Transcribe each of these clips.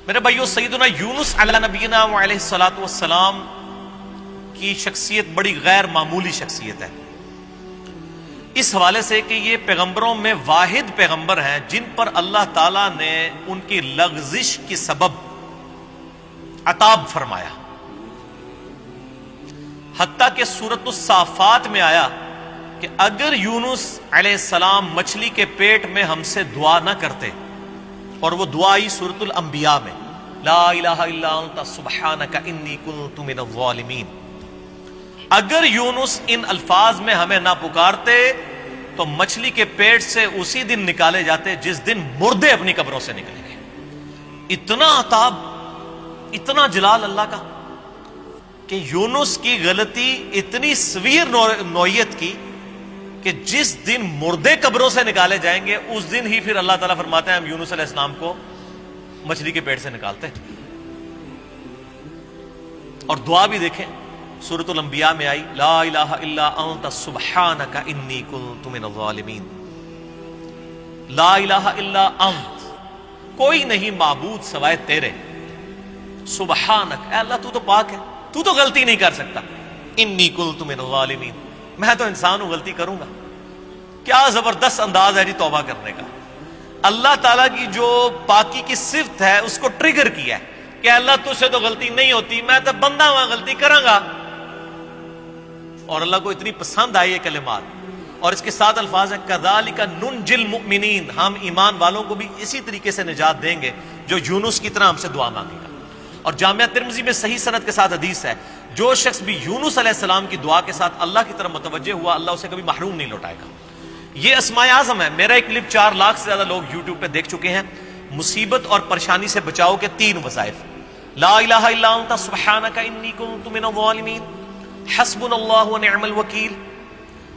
میرے بھائیو، سیدنا یونس علیہ نبینا علیہ الصلوۃ والسلام کی شخصیت بڑی غیر معمولی شخصیت ہے، اس حوالے سے کہ یہ پیغمبروں میں واحد پیغمبر ہیں جن پر اللہ تعالیٰ نے ان کی لغزش کی سبب عتاب فرمایا۔ حتیٰ کہ سورۃ الصافات میں آیا کہ اگر یونس علیہ السلام مچھلی کے پیٹ میں ہم سے دعا نہ کرتے، اور وہ دعا آئی سورۃ الانبیاء میں، لا الہ الا انت سبحانک انی کنت من الظالمین، اگر یونس ان الفاظ میں ہمیں نہ پکارتے تو مچھلی کے پیٹ سے اسی دن نکالے جاتے جس دن مردے اپنی قبروں سے نکلیں گے۔ اتنا عتاب، اتنا جلال اللہ کا کہ یونس کی غلطی اتنی سویر نوعیت کی کہ جس دن مردے قبروں سے نکالے جائیں گے اس دن ہی پھر اللہ تعالیٰ فرماتے ہیں ہم یونس علیہ السلام کو مچھلی کے پیٹ سے نکالتے ہیں۔ اور دعا بھی دیکھیں، سورۃ الانبیاء میں آئی، لا الہ الا انت سبحانک انی کنت من الظالمین، لا الہ الا انت، کوئی نہیں معبود سوائے تیرے، سبحانک، اے اللہ تو تو پاک ہے، تو تو غلطی نہیں کر سکتا، انی کنت من الظالمین، میں تو انسان ہوں، غلطی کروں گا۔ کیا زبردست انداز ہے جی توبہ کرنے کا۔ اللہ تعالیٰ کی جو پاکی کی صفت ہے اس کو ٹریگر کیا ہے کہ اللہ تجھ سے تو غلطی نہیں ہوتی، میں تو بندہ ہوں، غلطی کروں گا۔ اور اللہ کو اتنی پسند آئی یہ کلمات، اور اس کے ساتھ الفاظ ہیں کذالک ننجی المؤمنین، ہم ایمان والوں کو بھی اسی طریقے سے نجات دیں گے جو یونس کی طرح ہم سے دعا مانگے گا۔ اور جامعہ ترمذی میں صحیح سند کے ساتھ حدیث ہے، جو شخص بھی یونس علیہ السلام کی دعا کے ساتھ اللہ کی طرف متوجہ ہوا اللہ اسے کبھی محروم نہیں لوٹائے گا۔ یہ اسماء اعظم ہے۔ میرا ایک کلپ 4 لاکھ سے زیادہ لوگ یوٹیوب پہ دیکھ چکے ہیں۔ مصیبت اور پریشانی سے بچاؤ کے 3 وظائف، لا الہ الا انت سبحانک انی کنت من الظالمین، حسبنا اللہ ونعم الوکیل،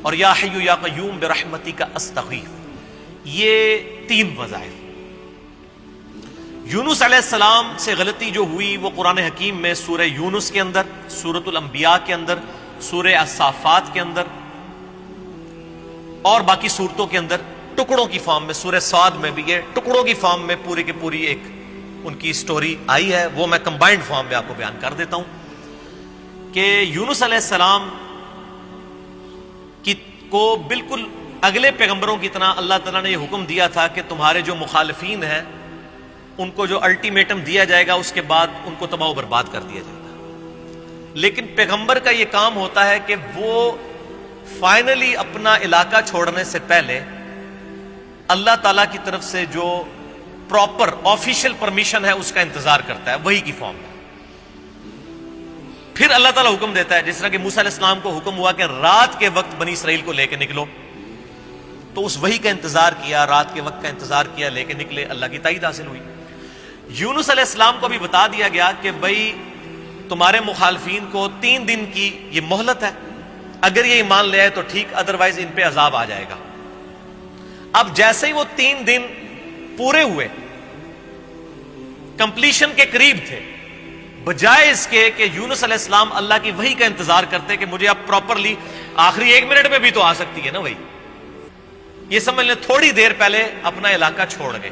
اور یا حی یا قیوم برحمتک استغیث۔ یہ 3 وظائف۔ یونس علیہ السلام سے غلطی جو ہوئی وہ قرآن حکیم میں سورہ یونس کے اندر، سورۃ الانبیاء کے اندر، سورہ الصافات کے اندر اور باقی صورتوں کے اندر ٹکڑوں کی فارم میں، سورہ صاد میں بھی یہ ٹکڑوں کی فارم میں پوری کی پوری ایک ان کی سٹوری آئی ہے، وہ میں کمبائنڈ فارم میں آپ کو بیان کر دیتا ہوں کہ یونس علیہ السلام کو بالکل اگلے پیغمبروں کی طرح اللہ تعالیٰ نے یہ حکم دیا تھا کہ تمہارے جو مخالفین ہیں ان کو جو الٹیمیٹم دیا جائے گا اس کے بعد ان کو تباہ و برباد کر دیا جائے گا۔ لیکن پیغمبر کا یہ کام ہوتا ہے کہ وہ فائنلی اپنا علاقہ چھوڑنے سے پہلے اللہ تعالیٰ کی طرف سے جو پراپر آفیشیل پرمیشن ہے اس کا انتظار کرتا ہے، وہی کی فارم میں۔ پھر اللہ تعالیٰ حکم دیتا ہے، جس طرح کہ موسیٰ علیہ السلام کو حکم ہوا کہ رات کے وقت بنی اسرائیل کو لے کے نکلو، تو اس وحی کا انتظار کیا، رات کے وقت کا انتظار کیا، لے کے نکلے، اللہ کی تائید حاصل ہوئی۔ یونس علیہ السلام کو بھی بتا دیا گیا کہ بھئی تمہارے مخالفین کو 3 دن کی یہ مہلت ہے، اگر یہ ایمان لے آئے تو ٹھیک، ادروائز ان پہ عذاب آ جائے گا۔ اب جیسے ہی وہ 3 دن پورے ہوئے، کمپلیشن کے قریب تھے، بجائے اس کے کہ یونس علیہ السلام اللہ کی وحی کا انتظار کرتے کہ مجھے اب پراپرلی آخری 1 منٹ میں بھی تو آ سکتی ہے نا وہی، یہ سمجھ لیں تھوڑی دیر پہلے اپنا علاقہ چھوڑ گئے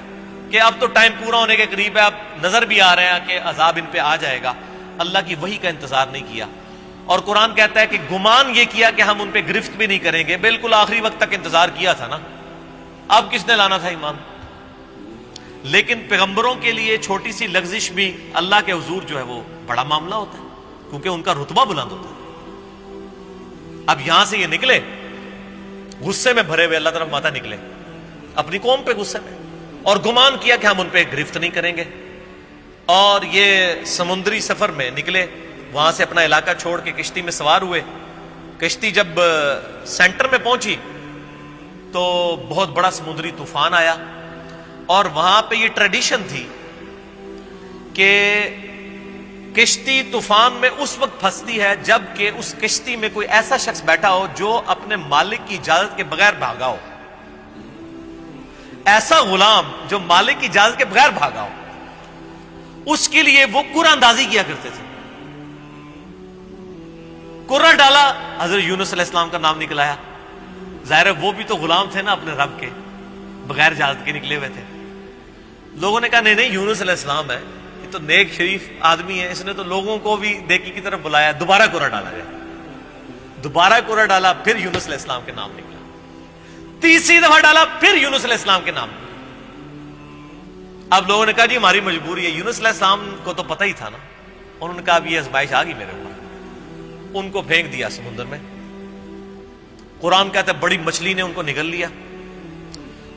کہ اب تو ٹائم پورا ہونے کے قریب ہے، اب نظر بھی آ رہے ہیں کہ عذاب ان پہ آ جائے گا۔ اللہ کی وحی کا انتظار نہیں کیا، اور قرآن کہتا ہے کہ گمان یہ کیا کہ ہم ان پہ گرفت بھی نہیں کریں گے، بالکل آخری وقت تک انتظار کیا تھا نا، اب کس نے لانا تھا ایمان۔ لیکن پیغمبروں کے لیے چھوٹی سی لغزش بھی اللہ کے حضور جو ہے وہ بڑا معاملہ ہوتا ہے، کیونکہ ان کا رتبہ بلند ہوتا ہے۔ اب یہاں سے یہ نکلے غصے میں بھرے ہوئے، اللہ طرف ماتا نکلے اپنی قوم پہ غصے میں، اور گمان کیا کہ ہم ان پہ گرفت نہیں کریں گے، اور یہ سمندری سفر میں نکلے، وہاں سے اپنا علاقہ چھوڑ کے کشتی میں سوار ہوئے۔ کشتی جب سینٹر میں پہنچی تو بہت بڑا سمندری طوفان آیا، اور وہاں پہ یہ ٹریڈیشن تھی کہ کشتی طوفان میں اس وقت پھنستی ہے جب کہ اس کشتی میں کوئی ایسا شخص بیٹھا ہو جو اپنے مالک کی اجازت کے بغیر بھاگا ہو، ایسا غلام جو مالک کی اجازت کے بغیر بھاگا ہو، اس کے لیے وہ قرآن اندازی کیا کرتے تھے۔ قرآن ڈالا، حضرت یونس علیہ السلام کا نام نکل آیا، ظاہر ہے وہ بھی تو غلام تھے نا اپنے رب کے، بغیر اجازت کے نکلے ہوئے تھے۔ لوگوں نے کہا نہیں نہیں یونس علیہ السلام ہے، تو نیک شریف آدمی ہے، اس نے تو لوگوں کو بھی نیکی کی طرف بلایا، دوبارہ کوڑا ڈالا گیا، دوبارہ کوڑا ڈالا، پھر یونس علیہ السلام کے نام نکلا، تیسری دفعہ ڈالا، پھر یونس علیہ السلام کے نام نکلا۔ اب لوگوں نے کہا جی ہماری مجبوری ہے، یونس علیہ السلام کو تو پتہ ہی تھا نا، انہوں نے کہا اب یہ آزمائش آ گئی میرے اوپر، ان کو پھینک دیا سمندر میں۔ قرآن کہتا ہے بڑی مچھلی نے ان کو نگل لیا۔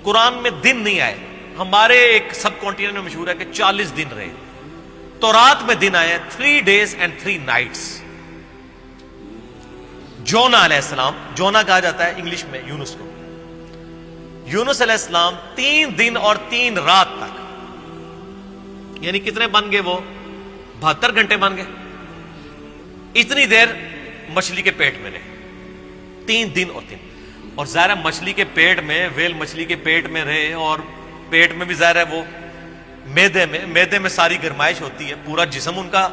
قرآن میں دن نہیں آئے، ہمارے ایک سب کانٹیننٹ میں مشہور ہے کہ 40 دن رہے، تورات میں دن آئے 3 days and 3 nights۔ جونا علیہ السلام، جونا کہا جاتا ہے انگلش میں یونس کو، یونس علیہ السلام 3 دن اور 3 رات تک، یعنی کتنے بن گئے وہ 72 گھنٹے بن گئے، اتنی دیر مچھلی کے پیٹ میں رہے، 3 دن اور 3، اور ظاہر ہے مچھلی کے پیٹ میں، ویل مچھلی کے پیٹ میں رہے، اور پیٹ میں بھی ظاہر ہے وہ میدے میں ساری گرمائش ہوتی ہے، پورا جسم ان کا،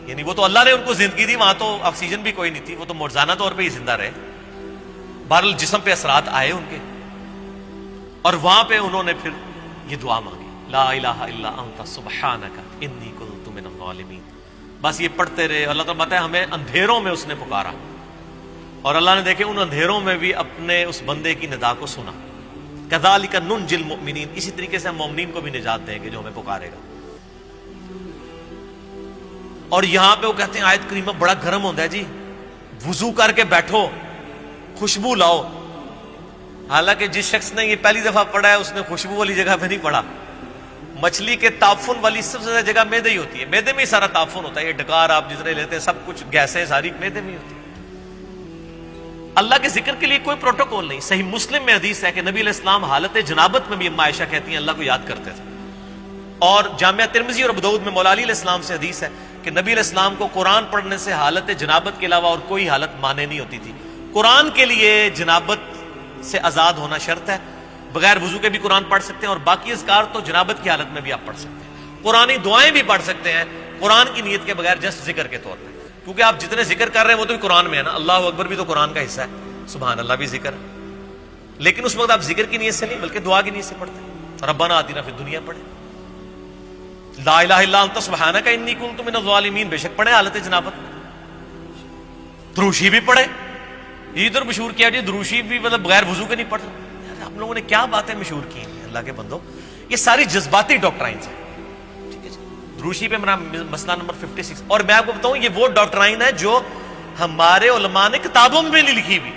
یعنی وہ تو اللہ نے ان کو زندگی دی، وہاں تو آکسیجن بھی کوئی نہیں تھی، وہ تو مرزانہ طور پہ ہی زندہ رہے، بہرحال جسم پہ اثرات آئے ان کے، اور وہاں پہ انہوں نے پھر یہ دعا مانگی، لا الہ الا انت سبحانک انی کنت من الظالمین۔ بس یہ پڑھتے رہے، اللہ تعالیٰ بتایا ہمیں اندھیروں میں اس نے پکارا، اور اللہ نے دیکھے ان اندھیروں میں بھی اپنے اس بندے کی ندا کو سنا۔ کذالک ننجی المؤمنین، اسی طریقے سے ہم مومنین کو بھی نجات دیں گے جو ہمیں پکارے گا۔ اور یہاں پہ وہ کہتے ہیں آیت کریمہ بڑا گرم ہوتا ہے جی، وضو کر کے بیٹھو، خوشبو لاؤ۔ حالانکہ جس شخص نے یہ پہلی دفعہ پڑھا ہے اس نے خوشبو والی جگہ پہ نہیں پڑھا۔ مچھلی کے تعفن والی سب سے زیادہ جگہ میدے ہی ہوتی ہے، میدے میں ہی سارا تعفن ہوتا ہے، یہ ڈکار آپ جتنے لیتے ہیں سب کچھ گیسیں ساری میدے میں ہی ہوتی ہے۔ اللہ کے ذکر کے لیے کوئی پروٹوکول نہیں۔ صحیح مسلم میں حدیث ہے کہ نبی علیہ السلام حالت جنابت میں بھی، اما عائشہ کہتی ہیں، اللہ کو یاد کرتے تھے، اور جامعہ ترمذی اور ابو داؤد میں مولا علی علیہ السلام سے حدیث ہے کہ نبی علیہ السلام کو قرآن پڑھنے سے حالت جنابت کے علاوہ اور کوئی حالت مانے نہیں ہوتی تھی۔ قرآن کے لیے جنابت سے آزاد ہونا شرط ہے، بغیر وضو کے بھی قرآن پڑھ سکتے ہیں، اور باقی اذکار تو جنابت کی حالت میں بھی آپ پڑھ سکتے ہیں، قرآنی دعائیں بھی پڑھ سکتے ہیں قرآن کی نیت کے بغیر، جسٹ ذکر کے طور پہ، کیونکہ آپ جتنے ذکر کر رہے ہیں وہ تو بھی قرآن میں ہے نا، اللہ اکبر بھی تو قرآن کا حصہ ہے، سبحان اللہ بھی ذکر ہے، لیکن اس وقت آپ ذکر کی نیت سے نہیں بلکہ دعا کی نیت سے پڑھتے ہیں۔ ربنا آتنا فی الدنیا پڑھے، لا الہ الا انت سبحانک انی کنت من الظالمین بے شک پڑھے حالت جنابت میں، دروشی بھی پڑھے، یہ ادھر مشہور کیا جی دروشی بھی مطلب بغیر وضو کے نہیں پڑھتے۔ ہم لوگوں نے کیا باتیں مشہور کی ہیں اللہ کے بندو، یہ ساری جذباتی ڈاکٹرائنز ہیں، ٹھیک ہے جی۔ دروشی پہ میرا مسئلہ نمبر 56، اور میں آپ کو بتاؤں یہ وہ ڈاکٹرائن ہے جو ہمارے علماء نے کتابوں میں نہیں لکھی ہوئی،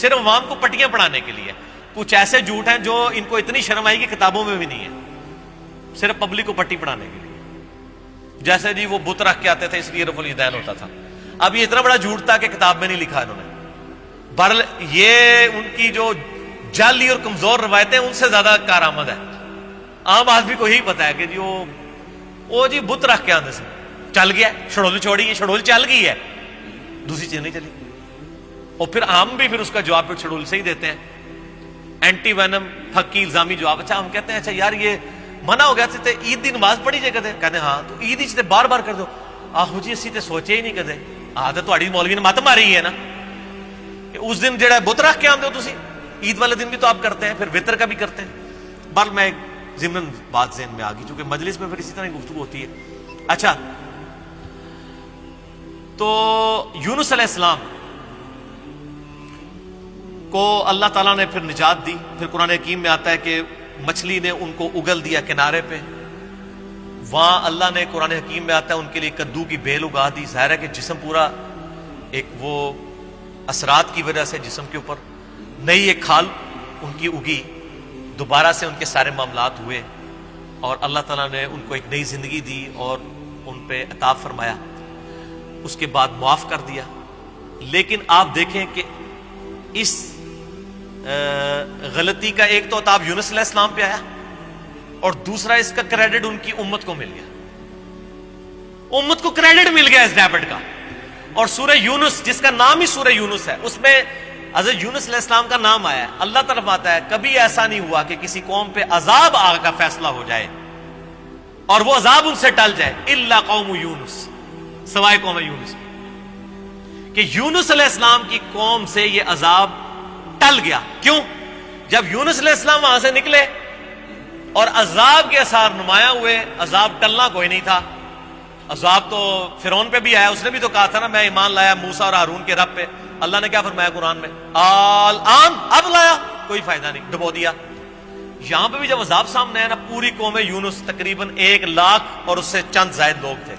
صرف عوام کو پٹیاں پڑھانے کے لیے۔ کچھ ایسے جھوٹ ہیں جو ان کو اتنی شرم آئی کہ کتابوں میں بھی نہیں ہے، صرف پبلک کو پٹی پڑھانے کے لیے، جیسے جی وہ بت رکھ کے آتے تھے اس لیے رفع الیدین ہوتا تھا۔ اب یہ اتنا بڑا جھوٹ تھا کہ کتاب میں نہیں لکھا انہوں نے۔ بہرحال یہ ان کی جو جعلی اور کمزور روایتیں ان سے زیادہ کارآمد ہے، عام آدمی کو یہی پتا ہے کہ جی وہ جی بت رکھ کے آنے سے چل گیا، شڑول چھوڑی ہے، شڑول چل گئی ہے، دوسری چیز نہیں چلی، اور پھر ہم بھی پھر اس کا جواب پھر شڑول سے ہی دیتے ہیں، اینٹی وینم حقی الزامی جواب۔ اچھا ہم کہتے ہیں اچھا یار یہ منع ہو گیا تھے عید دی نماز پڑھی جائے کدے، کہتے ہیں ہاں تو عید ہی بار بار کر دو، آہو جی اسی تے سوچے ہی نہیں کدے، عادت تہاڈی مولوی نے مت ماری ہے نا کہ اس دن جڑا بت رکھ کے آندے ہو تسی، عید والے دن بھی تو آپ کرتے ہیں، پھر وطر کا بھی کرتے ہیں۔ بل میں ضمن بات ذہن میں آ گئی چونکہ مجلس میں پھر اسی طرح گفتگو ہوتی ہے۔ اچھا تو یونس علیہ السلام کو اللہ تعالیٰ نے پھر نجات دی، پھر قرآن حکیم میں آتا ہے کہ مچھلی نے ان کو اگل دیا کنارے پہ، وہاں اللہ نے قرآن حکیم میں آتا ہے ان کے لیے کدو کی بیل اگا دی۔ ظاہر ہے کہ جسم پورا ایک وہ اثرات کی وجہ سے جسم کے اوپر نئی ایک کھال ان کی اگی، دوبارہ سے ان کے سارے معاملات ہوئے، اور اللہ تعالیٰ نے ان کو ایک نئی زندگی دی اور ان پہ عطا فرمایا، اس کے بعد معاف کر دیا۔ لیکن آپ دیکھیں کہ اس غلطی کا ایک تو عطاب یونس علیہ السلام پہ آیا، اور دوسرا اس کا کریڈٹ ان کی امت کو مل گیا، امت کو کریڈٹ مل گیا اس ڈیبٹ کا۔ اور سورہ یونس جس کا نام ہی سورہ یونس ہے، اس میں حضرت یونس علیہ السلام کا نام آیا ہے۔ اللہ طرف آتا ہے کبھی ایسا نہیں ہوا کہ کسی قوم پہ عذاب آ کا فیصلہ ہو جائے اور وہ عذاب ان سے ٹل جائے، الا قوم یونس، سوائے قوم یونس، کہ یونس علیہ السلام کی قوم سے یہ عذاب ٹل گیا۔ کیوں؟ جب یونس علیہ السلام وہاں سے نکلے اور عذاب کے اثار نمایاں ہوئے. عذاب ٹلنا کوئی نہیں تھا. عذاب تو فرعون پہ بھی آیا, اس نے بھی تو کہا تھا نا میں ایمان لایا موسیٰ اور ہارون کے رب پہ. اللہ نے کیا فرمایا قرآن میں, الآن, اب لایا, کوئی فائدہ نہیں, ڈبو دیا. یہاں پہ بھی جب عذاب سامنے آیا نا, پوری قوم یونس تقریباً 1,00,000 اور اس سے چند زائد لوگ تھے,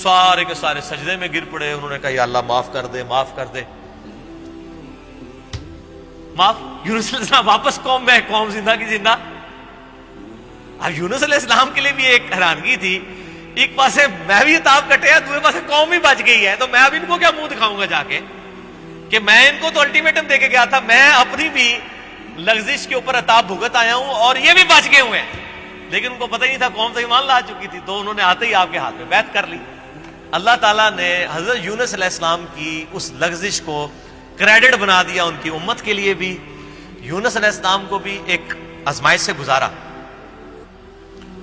سارے کے سارے سجدے میں گر پڑے. انہوں نے کہا یا اللہ معاف کر دے, معاف کر دے, معاف. یونس علیہ السلام واپس قوم میں, قوم زندہ کی زندہ. اب یونس علیہ السلام کے لیے بھی ایک حیرانگی تھی, ایک پاسے میں بھی اتاب کٹیا, دوسرے پاسے قوم بھی بچ گئی ہے, تو میں اب ان کو کیا منہ دکھاؤں گا جا کے کہ میں ان کو تو الٹیمیٹم دے کے گیا تھا, میں اپنی بھی لغزش کے اوپر عتاب بھگت آیا ہوں اور یہ بھی بچ گئے ہوئے ہیں. لیکن ان کو پتہ ہی نہیں تھا, قوم تو ایمان لا چکی تھی, تو انہوں نے آتے ہی آپ کے ہاتھ میں بیعت کر لی. اللہ تعالیٰ نے حضرت یونس علیہ السلام کی اس لغزش کو کریڈٹ بنا دیا ان کی امت کے لیے بھی, یونس علیہ السلام کو بھی ایک آزمائش سے گزارا.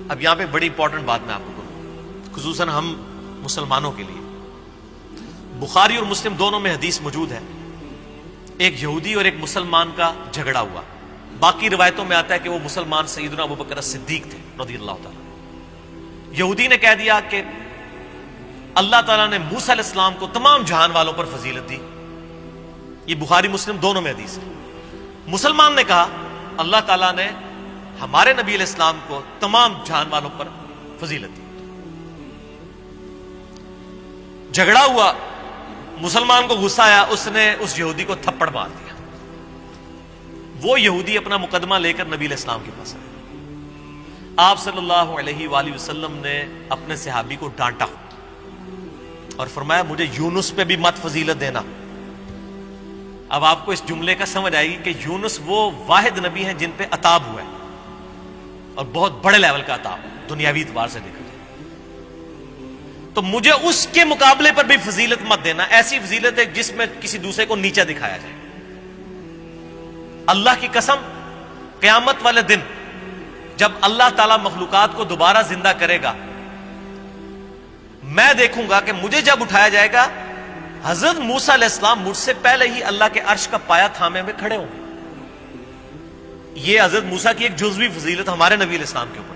اب یہاں پہ بڑی امپورٹنٹ بات میں آپ کو کروں, خصوصاً ہم مسلمانوں کے لیے. بخاری اور مسلم دونوں میں حدیث موجود ہے, ایک یہودی اور ایک مسلمان کا جھگڑا ہوا. باقی روایتوں میں آتا ہے کہ وہ مسلمان سیدنا ابوبکر صدیق تھے رضی اللہ تعالیٰ. یہودی نے کہہ دیا کہ اللہ تعالیٰ نے موسیٰ علیہ السلام کو تمام جہان والوں پر فضیلت دی. یہ بخاری مسلم دونوں میں حدیث ہے. مسلمان نے کہا اللہ تعالیٰ نے ہمارے نبی علیہ السلام کو تمام جہان والوں پر فضیلت دی. جھگڑا ہوا, مسلمان کو غصہ آیا, اس نے اس یہودی کو تھپڑ مار دیا. وہ یہودی اپنا مقدمہ لے کر نبی علیہ السلام کے پاس آیا. آپ صلی اللہ علیہ وآلہ وسلم نے اپنے صحابی کو ڈانٹا اور فرمایا مجھے یونس پہ بھی مت فضیلت دینا. اب آپ کو اس جملے کا سمجھ آئے گی کہ یونس وہ واحد نبی ہیں جن پہ عطاب ہوا ہے, اور بہت بڑے لیول کا عطاب, دنیاوی اعتبار سے دیکھا جائے تو مجھے اس کے مقابلے پر بھی فضیلت مت دینا. ایسی فضیلت ہے جس میں کسی دوسرے کو نیچا دکھایا جائے. اللہ کی قسم, قیامت والے دن جب اللہ تعالیٰ مخلوقات کو دوبارہ زندہ کرے گا, میں دیکھوں گا کہ مجھے جب اٹھایا جائے گا, حضرت موسیٰ علیہ السلام مجھ سے پہلے ہی اللہ کے عرش کا پایا تھامے میں کھڑے ہوں گے. یہ حضرت موسیٰ کی ایک جزوی فضیلت ہمارے نبی علیہ السلام کے اوپر.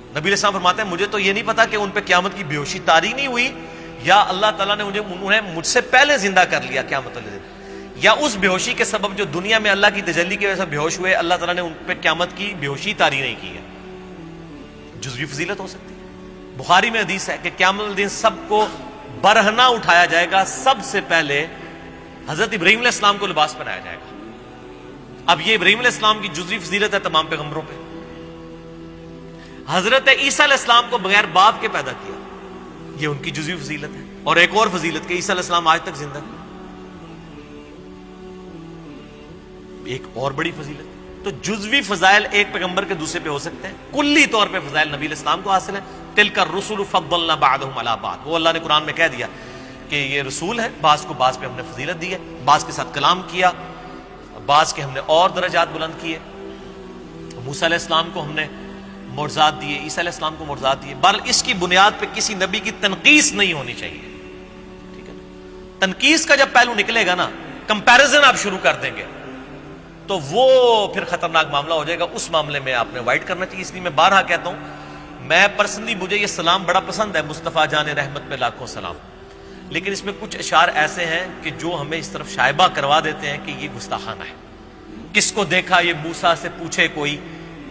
نبی علیہ السلام فرماتے ہیں مجھے تو یہ نہیں پتا کہ ان پہ قیامت کی بے ہوشی طاری نہیں ہوئی, یا اللہ تعالیٰ نے انہیں مجھ سے پہلے زندہ کر لیا قیامت والے دن, یا اس بے ہوشی کے سبب جو دنیا میں اللہ کی تجلی کی وجہ سے بے ہوش ہوئے, اللہ تعالیٰ نے ان پہ قیامت کی بے ہوشی طاری نہیں کی ہے. جزوی فضیلت ہو سکتی ہے. بخاری میں حدیث ہے کہ قیامت والے دن سب کو برہنہ اٹھایا جائے گا, سب سے پہلے حضرت ابراہیم علیہ السلام کو لباس پہنایا جائے گا. اب یہ ابراہیم علیہ السلام کی جزوی فضیلت ہے تمام پیغمبروں پہ. حضرت عیسیٰ علیہ السلام کو بغیر باپ کے پیدا کیا, یہ ان کی جزوی فضیلت ہے. اور ایک اور فضیلت کہ عیسیٰ علیہ السلام آج تک زندہ ہیں, ایک اور بڑی فضیلت. تو جزوی فضائل ایک پیغمبر کے دوسرے پہ ہو سکتے ہیں, کلی طور پہ فضائل نبی علیہ السلام کو حاصل ہے. تلک الرسل فضلنا بعضهم علی بعض, وہ اللہ نے قرآن میں کہہ دیا کہ یہ رسول ہے, بعض کو بعض پہ ہم نے فضیلت دی ہے, بعض کے ساتھ کلام کیا, بعض کے ہم نے اور درجات بلند کیے. موسیٰ علیہ السلام کو ہم نے معجزات دیے, عیسیٰ علیہ السلام کو معجزات دیے. بہرحال اس کی بنیاد پہ کسی نبی کی تنقیص نہیں ہونی چاہیے. ٹھیک ہے, تنقیص کا جب پہلو نکلے گا نا, کمپیرزن آپ شروع کر دیں گے, تو وہ پھر خطرناک معاملہ ہو جائے گا. اس معاملے میں آپ نے اوائڈ کرنا چاہیے. اس لیے میں بارہا کہتا ہوں, میں پرسنلی مجھے یہ سلام بڑا پسند ہے, مصطفیٰ جان رحمت پہ لاکھوں سلام, لیکن اس میں کچھ اشعار ایسے ہیں کہ جو ہمیں اس طرف شائبہ کروا دیتے ہیں کہ یہ گستاخانہ ہے. کس کو دیکھا یہ موسیٰ سے پوچھے کوئی,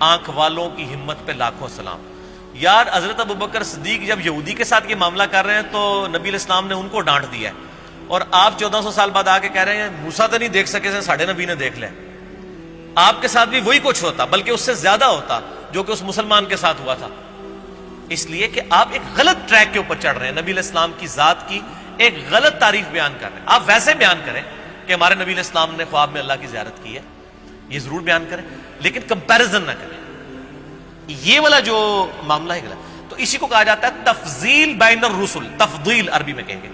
آنکھ والوں کی ہمت پہ لاکھوں سلام. یار حضرت ابوبکر صدیق جب یہودی کے ساتھ یہ معاملہ کر رہے ہیں تو نبی علیہ السلام نے ان کو ڈانٹ دیا ہے, اور آپ 1400 سال بعد آ کے کہہ رہے ہیں موسیٰ تو نہیں دیکھ سکے تھے, ساڑھے نبی نے دیکھ لیا. آپ کے ساتھ بھی وہی کچھ ہوتا, بلکہ اس سے زیادہ ہوتا جو کہ اس مسلمان کے ساتھ ہوا تھا. اس لیے کہ آپ ایک غلط ٹریک کے اوپر چڑھ رہے ہیں, نبی علیہ السلام کی ذات کی ایک غلط تعریف بیان کر رہے ہیں. آپ ویسے بیان کریں کہ ہمارے نبی علیہ السلام نے خواب میں اللہ کی زیارت کی ہے, یہ ضرور بیان کریں, لیکن کمپیرزن نہ کریں. یہ والا جو معاملہ ہے غلط. تو اسی کو کہا جاتا ہے تفضیل بین الرسل, تفضیل عربی میں کہیں گے.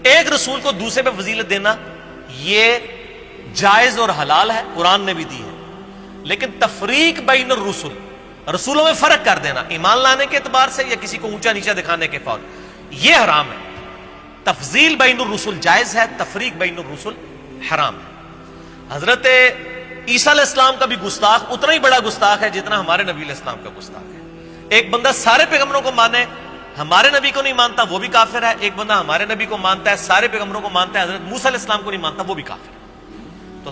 ایک رسول کو دوسرے پہ فضیلت دینا یہ جائز اور حلال ہے, قرآن نے بھی دی ہے, لیکن تفریق بین الرسل, رسولوں میں فرق کر دینا ایمان لانے کے اعتبار سے یا کسی کو اونچا نیچا دکھانے کے فور, یہ حرام ہے. تفضیل بین الرسل جائز ہے, تفریق بین الرسل حرام ہے. حضرت عیسیٰ علیہ السلام کا بھی گستاخ اتنا ہی بڑا گستاخ ہے جتنا ہمارے نبی علیہ السلام کا گستاخ ہے. ایک بندہ سارے پیغمبروں کو مانے ہمارے نبی کو نہیں مانتا وہ بھی کافر ہے. ایک بندہ ہمارے نبی کو مانتا ہے سارے پیغمبروں کو مانتا ہے حضرت موسیٰ علیہ السلام کو نہیں مانتا وہ بھی کافر ہے. تو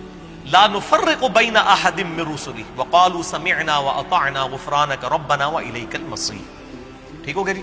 لا نفرق بین احد من رسلہ وقالوا سمعنا واطعنا غفرانک ربنا والیک المصیر. ٹھیک ہو گیا جی.